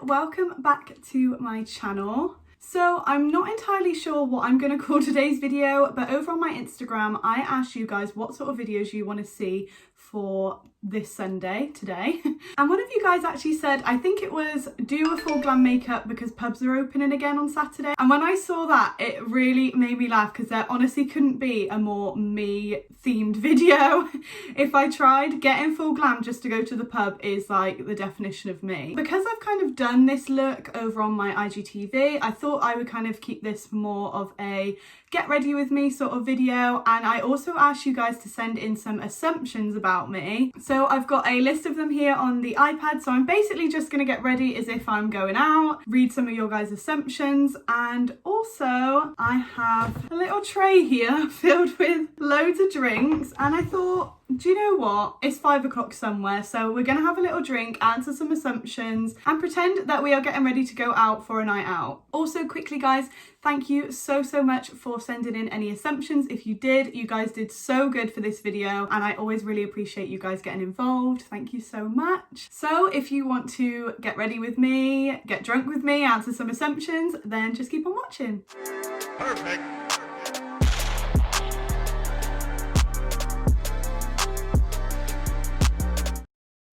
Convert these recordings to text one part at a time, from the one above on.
welcome back to my channel. So I'm not entirely sure what I'm going to call today's video, but over on my Instagram I asked you guys what sort of videos you want to see for this Sunday today, and one of you guys actually said, I think it was, do a full glam makeup because pubs are opening again on Saturday. And when I saw that, it really made me laugh because there honestly couldn't be a more me themed video. If I tried, getting full glam just to go to the pub is like the definition of me. Because I've kind of done this look over on my IGTV, I thought I would kind of keep this more of a get ready with me sort of video. And I also asked you guys to send in some assumptions about me. So I've got a list of them here on the iPad. So I'm basically just going to get ready as if I'm going out, read some of your guys' assumptions. And also I have a little tray here filled with loads of drinks. And I thought, do you know what? It's 5 o'clock somewhere. So we're going to have a little drink, answer some assumptions and pretend that we are getting ready to go out for a night out. Also quickly guys, thank you so much for sending in any assumptions. If you did, you guys did so good for this video and I always really appreciate you guys getting involved. Thank you so much. So if you want to get ready with me, get drunk with me, answer some assumptions, then just keep on watching. Perfect.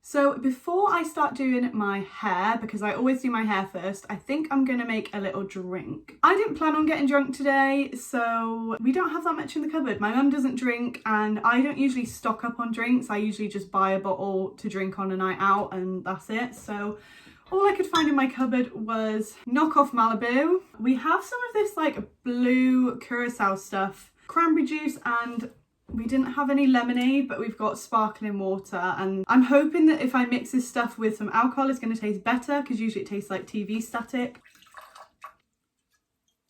So before I start doing my hair, because I always do my hair first, I think I'm going to make a little drink. I didn't plan on getting drunk today, so we don't have that much in the cupboard. My mum doesn't drink and I don't usually stock up on drinks. I usually just buy a bottle to drink on a night out and that's it. So all I could find in my cupboard was knockoff Malibu. We have some of this like blue curacao stuff, cranberry juice, and we didn't have any lemonade, but we've got sparkling water. And I'm hoping that if I mix this stuff with some alcohol, it's going to taste better because usually it tastes like TV static.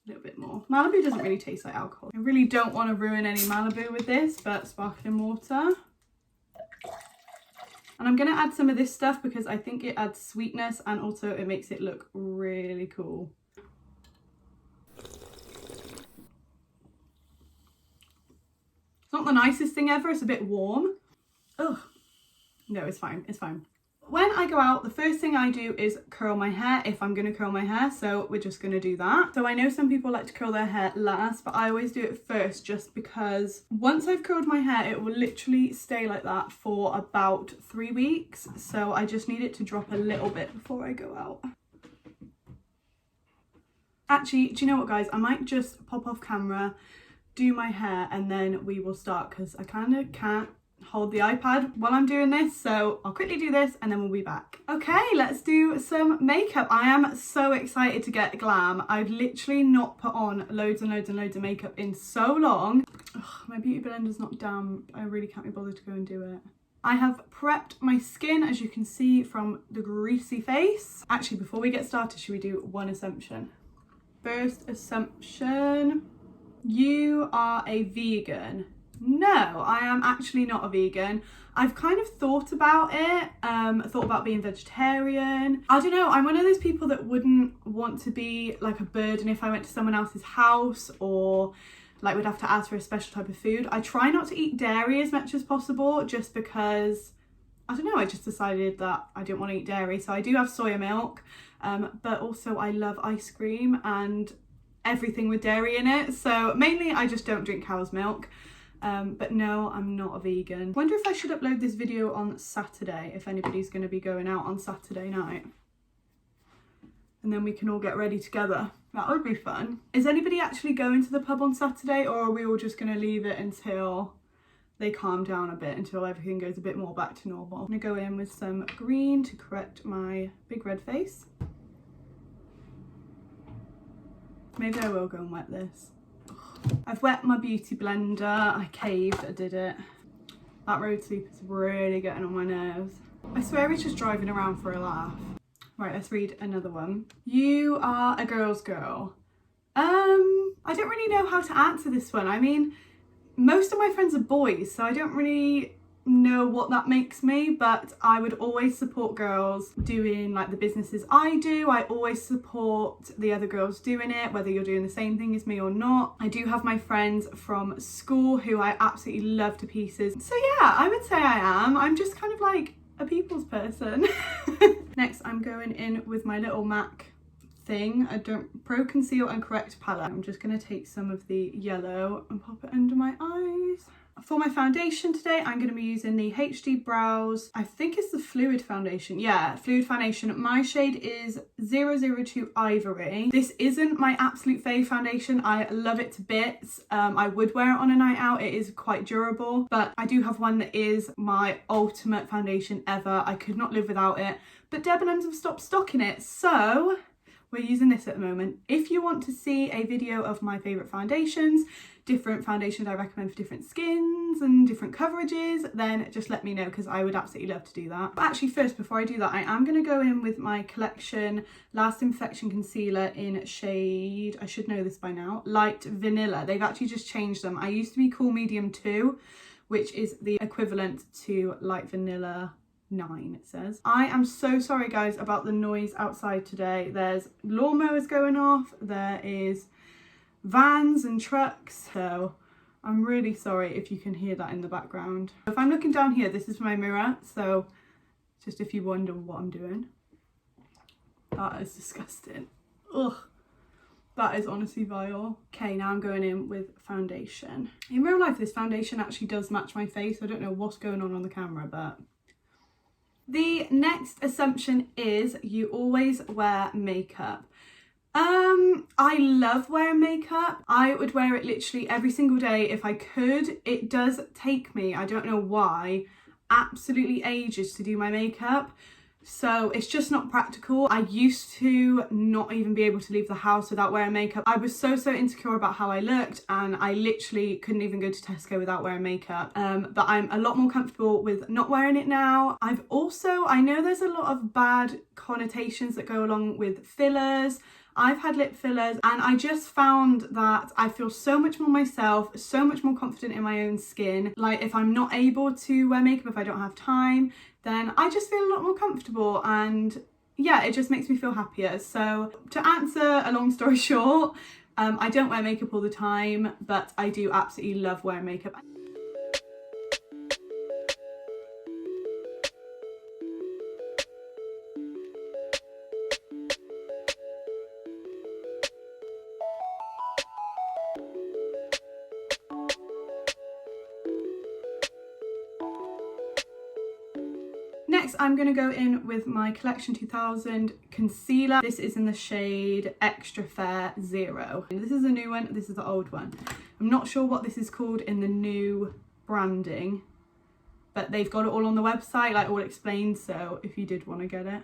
A little bit more. Malibu doesn't really taste like alcohol. I really don't want to ruin any Malibu with this, but sparkling water. And I'm going to add some of this stuff because I think it adds sweetness and also it makes it look really cool. Not the nicest thing ever, it's a bit warm. Ugh. No, it's fine, it's fine. When I go out, the first thing I do is curl my hair if I'm going to curl my hair, so we're just going to do that. So I know some people like to curl their hair last, but I always do it first just because once I've curled my hair, it will literally stay like that for about 3 weeks. So I just need it to drop a little bit before I go out. Actually, do you know what guys? I might just pop off camera, do my hair, and then we will start because I kind of can't hold the iPad while I'm doing this, so I'll quickly do this and then we'll be back. Okay, let's do some makeup. I am so excited to get glam. I've literally not put on loads and loads and loads of makeup in so long. Ugh, my beauty blender's not damp. I really can't be bothered to go and do it. I have prepped my skin, as you can see from the greasy face. Actually, before we get started, should we do one assumption? First assumption. You are a vegan. No, I am actually not a vegan. I've kind of thought about it, thought about being vegetarian. I don't know, I'm one of those people that wouldn't want to be like a burden if I went to someone else's house or like would have to ask for a special type of food. I try not to eat dairy as much as possible just because, I don't know, I just decided that I didn't want to eat dairy. So I do have soya milk, but also I love ice cream and everything with dairy in it, so mainly I just don't drink cow's milk. But no, I'm not a vegan. Wonder if I should upload this video on Saturday if anybody's going to be going out on Saturday night, and then we can all get ready together. That would be fun. Is anybody actually going to the pub on Saturday, or are we all just going to leave it until they calm down a bit, until everything goes a bit more back to normal? I'm going to go in with some green to correct my big red face. Maybe I will go and wet this. I've wet my beauty blender. I caved, I did it. That road sleep is really getting on my nerves. I swear he's just driving around for a laugh. Right, let's read another one. You are a girl's girl. I don't really know how to answer this one. I mean, most of my friends are boys, so I don't really know what that makes me, but I would always support girls doing like the businesses I do. I always support the other girls doing it, whether you're doing the same thing as me or not. I do have my friends from school who I absolutely love to pieces. So yeah, I would say I am. I'm just kind of like a people's person. Next, I'm going in with my little MAC thing. Pro Conceal and Correct palette. I'm just going to take some of the yellow and pop it under my eyes. For my foundation today, I'm going to be using the HD Brows, I think it's the Fluid Foundation. Yeah, Fluid Foundation. My shade is 002 Ivory. This isn't my absolute fave foundation. I love it to bits. I would wear it on a night out. It is quite durable, but I do have one that is my ultimate foundation ever. I could not live without it, but Debenhams have stopped stocking it, so we're using this at the moment. If you want to see a video of my favourite foundations, different foundations I recommend for different skins and different coverages, then just let me know, because I would absolutely love to do that. But actually first, before I do that, I am going to go in with my Collection Last Infection Concealer in shade, I should know this by now, Light Vanilla. They've actually just changed them. I used to be Cool Medium 2, which is the equivalent to Light Vanilla 9, it says. I am so sorry guys about the noise outside today. There's lawnmowers going off, there is vans and trucks, so I'm really sorry if you can hear that in the background. If I'm looking down here, this is my mirror, so just if you wonder what I'm doing. That is disgusting. Ugh, that is honestly vile. Okay, now I'm going in with foundation. In real life, this foundation actually does match my face. I don't know what's going on the camera, but the next assumption is you always wear makeup. I love wearing makeup. I would wear it literally every single day if I could. It does take me, I don't know why, absolutely ages to do my makeup. So it's just not practical. I used to not even be able to leave the house without wearing makeup. I was so insecure about how I looked, and I literally couldn't even go to Tesco without wearing makeup. But I'm a lot more comfortable with not wearing it now. I know there's a lot of bad connotations that go along with fillers. I've had lip fillers, and I just found that I feel so much more myself, so much more confident in my own skin. Like if I'm not able to wear makeup, if I don't have time, then I just feel a lot more comfortable, and yeah, it just makes me feel happier. So to answer a long story short, I don't wear makeup all the time, but I do absolutely love wearing makeup. Next, I'm going to go in with my Collection 2000 concealer. This is in the shade Extra Fair 0. This is the new one, this is the old one. I'm not sure what this is called in the new branding, but they've got it all on the website, like all explained, so if you did want to get it.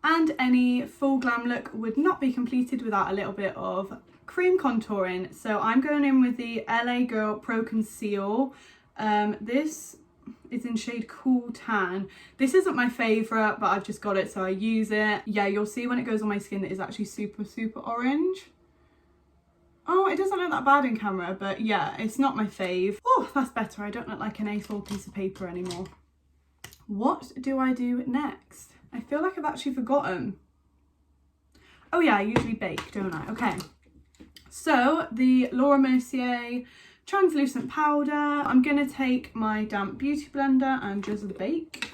And any full glam look would not be completed without a little bit of cream contouring. So I'm going in with the LA Girl Pro Conceal. This is in shade Cool Tan. This isn't my favourite, but I've just got it, so I use it. Yeah, you'll see when it goes on my skin that it's actually super orange. Oh, it doesn't look that bad in camera, but yeah, it's not my fave. Oh, that's better. I don't look like an A4 piece of paper anymore. What do I do next? I feel like I've actually forgotten. Oh yeah, I usually bake, don't I? Okay. So the Laura Mercier translucent powder. I'm gonna take my damp beauty blender and just bake.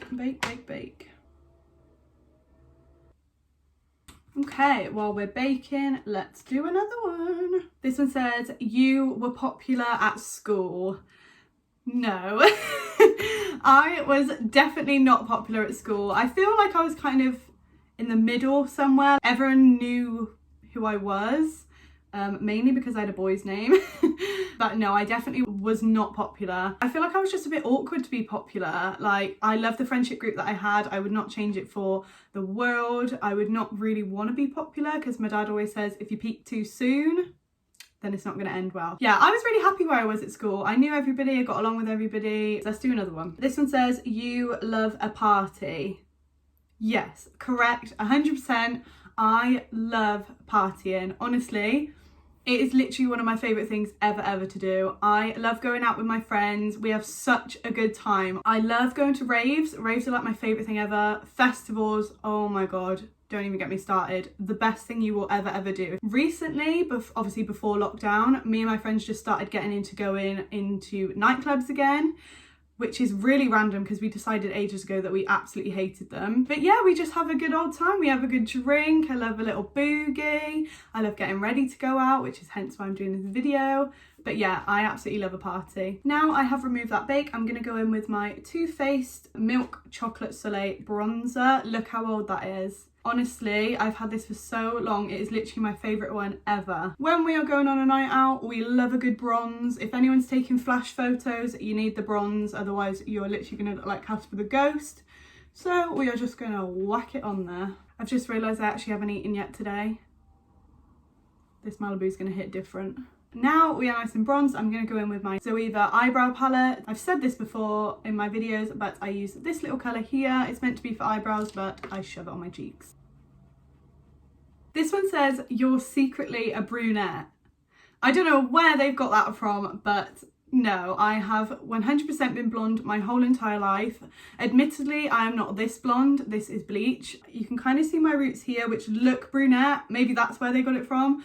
Okay, while we're baking, let's do another one. This one says, you were popular at school. No, I was definitely not popular at school. I feel like I was kind of in the middle somewhere. Everyone knew who I was. Mainly because I had a boy's name. But no, I definitely was not popular. I feel like I was just a bit awkward to be popular. Like, I love the friendship group that I had. I would not change it for the world. I would not really want to be popular, because my dad always says if you peak too soon, then it's not going to end well. Yeah, I was really happy where I was at school. I knew everybody, I got along with everybody. Let's do another one. This one says, you love a party. Yes, correct, 100%. I love partying, honestly. It is literally one of my favourite things ever to do. I love going out with my friends. We have such a good time. I love going to raves. Raves are like my favourite thing ever. Festivals, oh my god, don't even get me started. The best thing you will ever do. Recently, obviously before lockdown, me and my friends just started getting into going into nightclubs again. which is really random because we decided ages ago that we absolutely hated them. But yeah, we just have a good old time. We have a good drink. I love a little boogie. I love getting ready to go out, which is hence why I'm doing this video. But yeah, I absolutely love a party. Now I have removed that bake, I'm going to go in with my Too Faced Milk Chocolate Soleil bronzer. Look how old that is. Honestly, I've had this for so long. It is literally my favourite one ever. When we are going on a night out, we love a good bronze. If anyone's taking flash photos, you need the bronze. Otherwise, you're literally going to look like Casper the Ghost. So we are just going to whack it on there. I've just realised I actually haven't eaten yet today. This Malibu's going to hit different. Now we are nice and bronzed, I'm going to go in with my Zoeva eyebrow palette. I've said this before in my videos, but I use this little colour here. It's meant to be for eyebrows, but I shove it on my cheeks. This one says, "You're secretly a brunette." I don't know where they've got that from, but no, I have 100% been blonde my whole entire life. Admittedly, I am not this blonde, this is bleach. You can kind of see my roots here, which look brunette. Maybe that's where they got it from.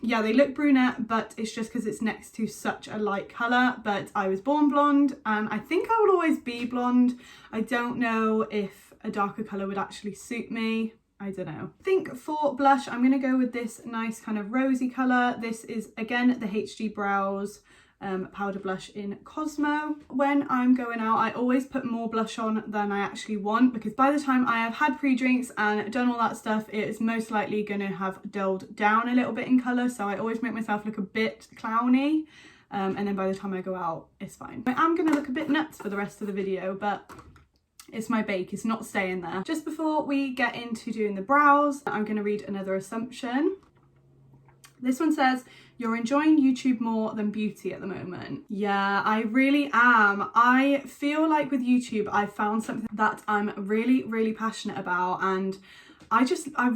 Yeah, they look brunette, but it's just because it's next to such a light colour. But I was born blonde, and I think I will always be blonde. I don't know if a darker colour would actually suit me. I don't know. I think for blush, I'm going to go with this nice kind of rosy colour. This is, again, the HG Brows powder blush in Cosmo. When I'm going out, I always put more blush on than I actually want, because by the time I have had pre-drinks and done all that stuff, it is most likely going to have dulled down a little bit in colour. So I always make myself look a bit clowny. And then by the time I go out, it's fine. I am going to look a bit nuts for the rest of the video, but it's my bake, it's not staying there. Just before we get into doing the brows, I'm going to read another assumption. This one says, "You're enjoying YouTube more than beauty at the moment." Yeah, I really am. I feel like with YouTube, I found something that I'm really, really passionate about, and I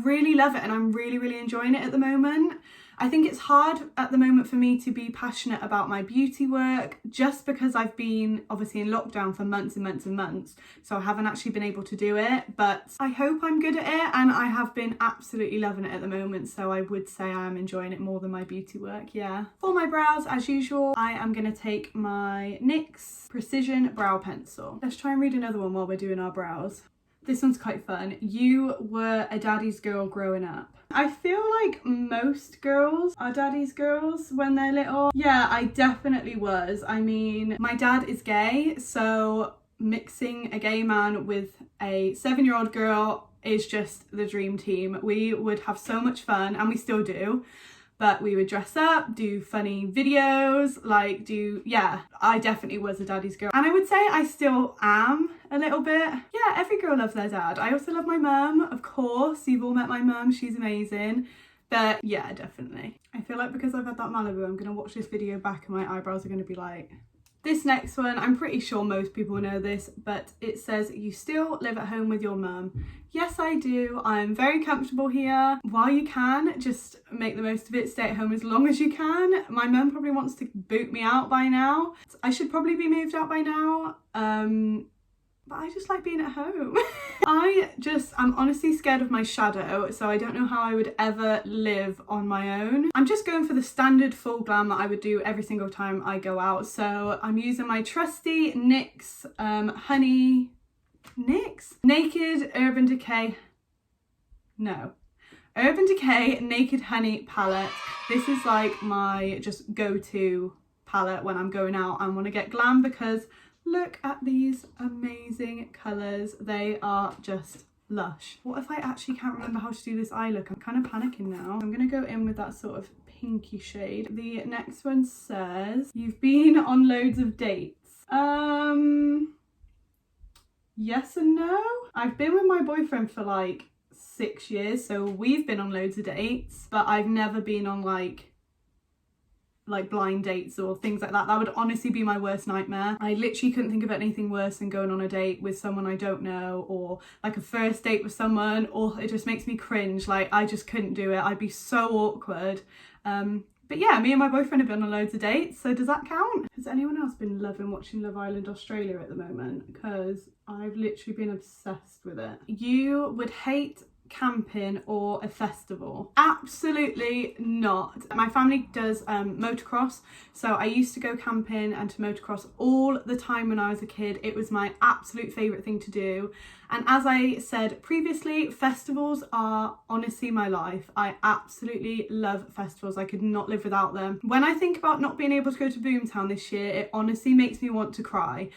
really love it, and I'm really, really enjoying it at the moment. I think it's hard at the moment for me to be passionate about my beauty work, just because I've been obviously in lockdown for months and months and months, so I haven't actually been able to do it, but I hope I'm good at it, and I have been absolutely loving it at the moment, so I would say I am enjoying it more than my beauty work, yeah. For my brows, as usual, I am going to take my NYX Precision Brow Pencil. Let's try and read another one while we're doing our brows. This one's quite fun. "You were a daddy's girl growing up." I feel like most girls are daddy's girls when they're little. Yeah, I definitely was. I mean, my dad is gay, so mixing a gay man with a 7-year-old girl is just the dream team. We would have so much fun, and we still do. But we would dress up, do funny videos, yeah, I definitely was a daddy's girl. And I would say I still am a little bit. Yeah, every girl loves their dad. I also love my mum, of course. You've all met my mum, she's amazing. But yeah, definitely. I feel like because I've had that Malibu, I'm going to watch this video back and my eyebrows are going to be like... This next one, I'm pretty sure most people know this, but it says, "You still live at home with your mum." Yes, I do. I'm very comfortable here. While you can, just make the most of it. Stay at home as long as you can. My mum probably wants to boot me out by now. I should probably be moved out by now. But I just like being at home. I'm honestly scared of my shadow, so I don't know how I would ever live on my own. I'm just going for the standard full glam that I would do every single time I go out. So I'm using my trusty NYX Naked Urban Decay Naked Honey palette. This is like my just go-to palette when I'm going out and want to get glam, because look at these amazing colours. They are just lush. What if I actually can't remember how to do this eye look? I'm kind of panicking now. I'm going to go in with that sort of pinky shade. The next one says, "You've been on loads of dates." Yes and no. I've been with my boyfriend for like 6 years, so we've been on loads of dates, but I've never been on like blind dates or things like that. That would honestly be my worst nightmare. I literally couldn't think of anything worse than going on a date with someone I don't know, or like a first date with someone. Or it just makes me cringe. Like, I just couldn't do it. I'd be so awkward. But yeah, me and my boyfriend have been on loads of dates, so does that count? Has anyone else been loving watching Love Island Australia at the moment? Because I've literally been obsessed with it. "You would hate camping or a festival? Absolutely not. My family does motocross, so I used to go camping and to motocross all the time when I was a kid. It was my absolute favourite thing to do, and as I said previously, festivals are honestly my life. I absolutely love festivals. I could not live without them. When I think about not being able to go to Boomtown this year, it honestly makes me want to cry.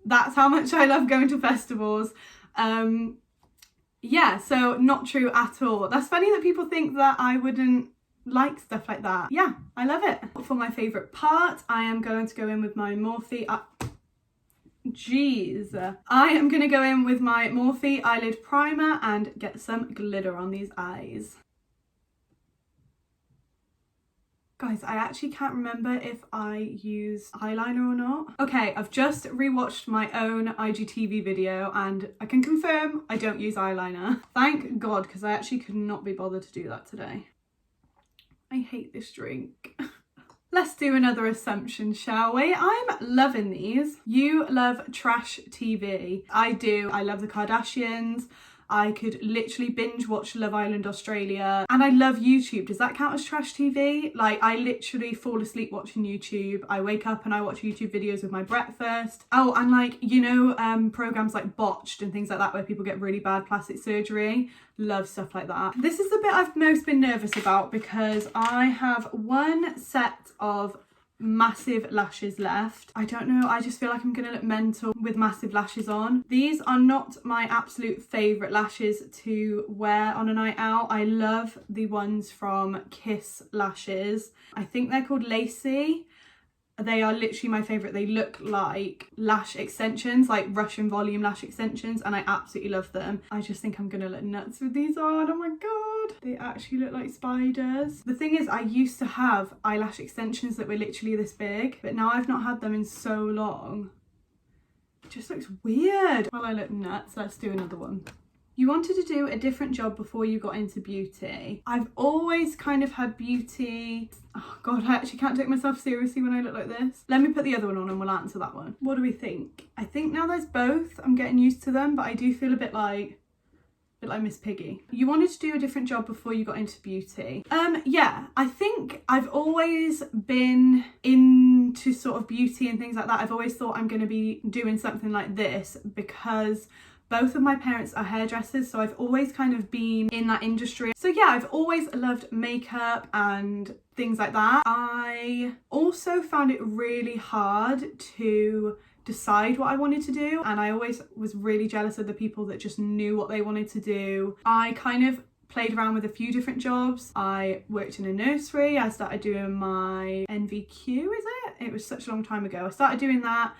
That's how much I love going to festivals. Yeah, so not true at all. That's funny that people think that I wouldn't like stuff like that. Yeah, I love it. For my favourite part, I am going to go in with my Morphe... I am going to go in with my Morphe eyelid primer and get some glitter on these eyes. Guys, I actually can't remember if I use eyeliner or not. Okay, I've just rewatched my own IGTV video and I can confirm I don't use eyeliner. Thank God, because I actually could not be bothered to do that today. I hate this drink. Let's do another assumption, shall we? I'm loving these. You love trash TV. I do. I love the Kardashians. I could literally binge watch Love Island Australia, and I love YouTube. Does that count as trash TV? Like, I literally fall asleep watching YouTube. I wake up and I watch YouTube videos with my breakfast. Oh, and like, you know, programs like Botched and things like that where people get really bad plastic surgery. Love stuff like that. This is the bit I've most been nervous about because I have one set of massive lashes left. I don't know, I just feel like I'm gonna look mental with massive lashes on. These are not my absolute favourite lashes to wear on a night out. I love the ones from Kiss Lashes. I think they're called Lacy. They are literally my favourite. They look like lash extensions, like Russian volume lash extensions, and I absolutely love them. I just think I'm gonna look nuts with these on. Oh my God. They actually look like spiders. The thing is, I used to have eyelash extensions that were literally this big, but now I've not had them in so long. It just looks weird. Well, I look nuts. Let's do another one. You wanted to do a different job before you got into beauty. I've always kind of had beauty. Oh God, I actually can't take myself seriously when I look like this. Let me put the other one on and we'll answer that one. What do we think? I think now there's both. I'm getting used to them, but I do feel a bit like Miss Piggy. You wanted to do a different job before you got into beauty. Yeah, I think I've always been into sort of beauty and things like that. I've always thought I'm going to be doing something like this because both of my parents are hairdressers, so I've always kind of been in that industry. So yeah, I've always loved makeup and things like that. I also found it really hard to decide what I wanted to do, and I always was really jealous of the people that just knew what they wanted to do. I kind of played around with a few different jobs. I worked in a nursery. I started doing my NVQ, is it? It was such a long time ago. I started doing that.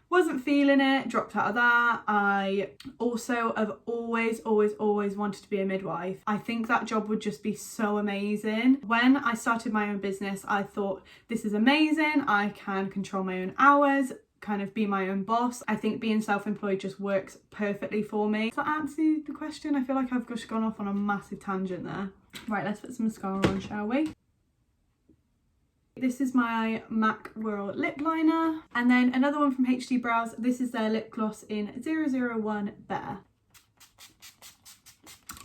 Wasn't feeling it, dropped out of that. I also have always wanted to be a midwife. I think that job would just be so amazing. When I started my own business, I thought, this is amazing. I can control my own hours, kind of be my own boss. I think being self-employed just works perfectly for me. Does that answer the question? I feel like I've just gone off on a massive tangent there. Right, let's put some mascara on, shall we? This is my MAC Whirl lip liner, and then another one from HD Brows. This is their lip gloss in 001 Bear.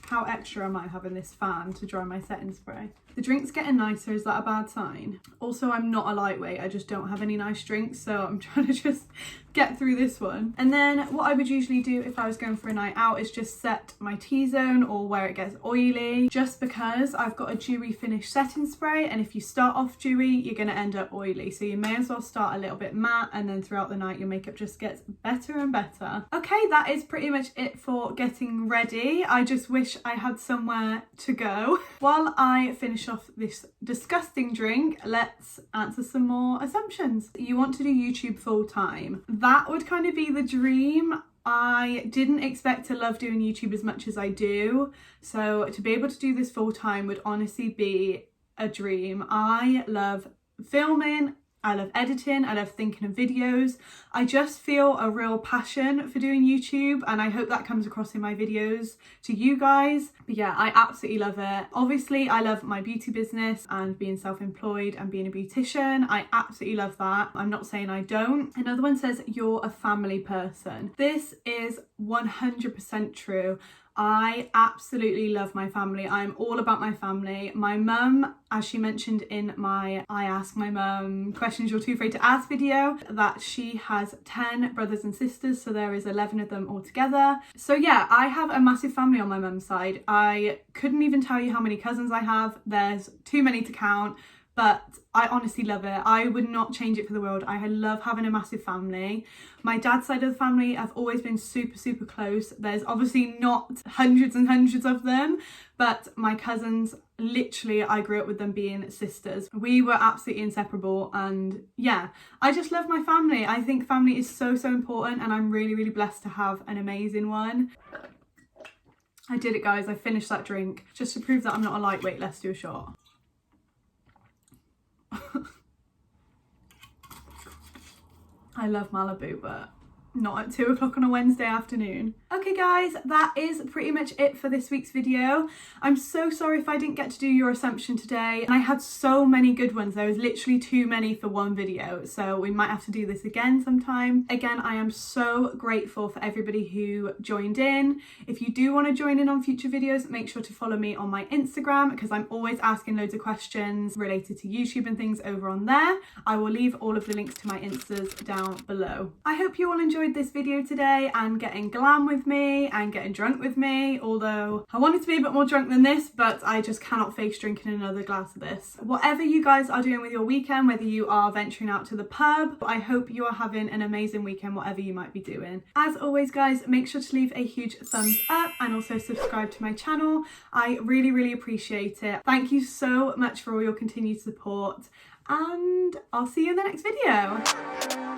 How extra am I having this fan to dry my setting spray? The drink's getting nicer, is that a bad sign? Also, I'm not a lightweight, I just don't have any nice drinks, so I'm trying to just get through this one. And then what I would usually do if I was going for a night out is just set my T-zone or where it gets oily, just because I've got a dewy finish setting spray, and if you start off dewy, you're going to end up oily. So you may as well start a little bit matte, and then throughout the night your makeup just gets better and better. Okay, that is pretty much it for getting ready. I just wish I had somewhere to go. While I finish off this disgusting drink, let's answer some more assumptions. You want to do YouTube full time. That would kind of be the dream. I didn't expect to love doing YouTube as much as I do, so to be able to do this full time would honestly be a dream. I love filming, I love editing, I love thinking of videos. I just feel a real passion for doing YouTube, and I hope that comes across in my videos to you guys. But yeah, I absolutely love it. Obviously, I love my beauty business and being self-employed and being a beautician. I absolutely love that. I'm not saying I don't. Another one says you're a family person. This is 100% true. I absolutely love my family. I'm all about my family. My mum, as she mentioned in my I Ask My Mum Questions You're Too Afraid to Ask video, that she has 10 brothers and sisters, so there is 11 of them altogether. So yeah, I have a massive family on my mum's side. I couldn't even tell you how many cousins I have. There's too many to count. But I honestly love it. I would not change it for the world. I love having a massive family. My dad's side of the family, I've always been super, super close. There's obviously not hundreds and hundreds of them, but my cousins, literally, I grew up with them being sisters. We were absolutely inseparable, and yeah, I just love my family. I think family is so, so important, and I'm really, really blessed to have an amazing one. I did it, guys. I finished that drink just to prove that I'm not a lightweight. Let's do a shot. I love Malibu, but not at 2 o'clock on a Wednesday afternoon. Okay guys, that is pretty much it for this week's video. I'm so sorry if I didn't get to do your assumption today. And I had so many good ones. There was literally too many for one video, so we might have to do this again sometime. Again, I am so grateful for everybody who joined in. If you do want to join in on future videos, make sure to follow me on my Instagram, because I'm always asking loads of questions related to YouTube and things over on there. I will leave all of the links to my Instas down below. I hope you all enjoyed this video today and getting glam with me and getting drunk with me, although I wanted to be a bit more drunk than this, but I just cannot face drinking another glass of this. Whatever you guys are doing with your weekend, whether you are venturing out to the pub, I hope you are having an amazing weekend, whatever you might be doing. As always guys, make sure to leave a huge thumbs up and also subscribe to my channel. I really, really appreciate it. Thank you so much for all your continued support, and I'll see you in the next video.